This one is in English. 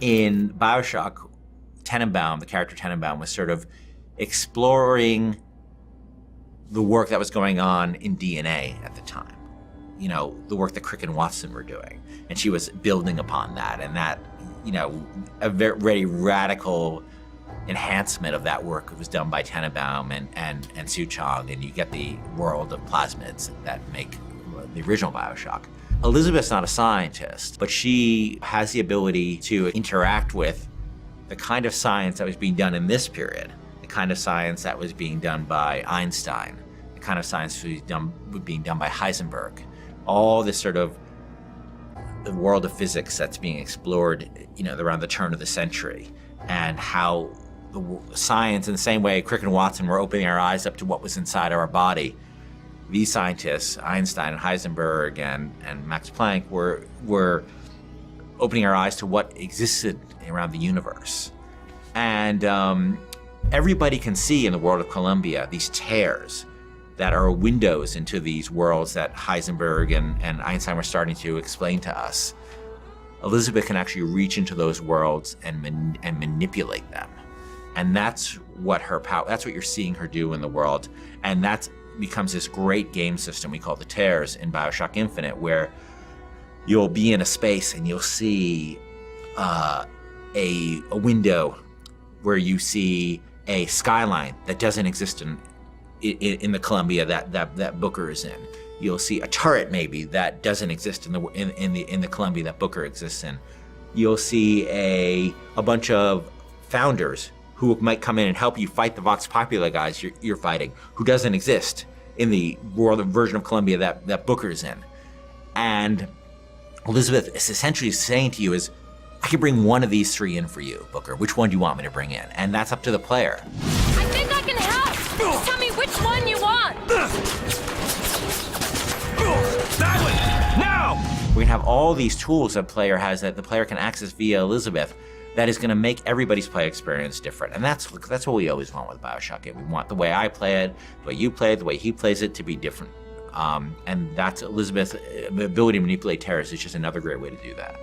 In BioShock, Tenenbaum, the character Tenenbaum, was sort of exploring the work that was going on in DNA at the time. You know, the work that Crick and Watson were doing. And she was building upon that, and that, you know, a very radical enhancement of that work was done by Tenenbaum and Sue Chong, and you get the world of plasmids that make the original BioShock. Elizabeth's not a scientist, but she has the ability to interact with the kind of science that was being done in this period, the kind of science that was being done by Einstein, the kind of science that was being done by Heisenberg. All this sort of the world of physics that's being explored, you know, around the turn of the century, and how the science, in the same way Crick and Watson were opening our eyes up to what was inside of our body, these scientists, Einstein and Heisenberg and Max Planck, were opening our eyes to what existed around the universe. And everybody can see in the world of Columbia these tears that are windows into these worlds that Heisenberg and Einstein were starting to explain to us. Elizabeth can actually reach into those worlds and manipulate them. And that's what her power, that's what you're seeing her do in the world. And that becomes this great game system we call the tears in BioShock Infinite, where you'll be in a space and you'll see a window where you see a skyline that doesn't exist in the Columbia that Booker is in. You'll see a turret maybe that doesn't exist in the Columbia that Booker exists in. You'll see a bunch of founders who might come in and help you fight the Vox Populi guys you're fighting, who doesn't exist in the world version of Columbia that Booker's in. And Elizabeth is essentially saying to you is, I can bring one of these three in for you, Booker. Which one do you want me to bring in? And that's up to the player. I think I can help. Just tell me which one you want. That one, now! We're gonna have all these tools that player has that the player can access via Elizabeth that is gonna make everybody's play experience different. And that's what we always want with BioShock. We want the way I play it, the way you play it, the way he plays it to be different. And that's Elizabeth's ability to manipulate terrorists is just another great way to do that.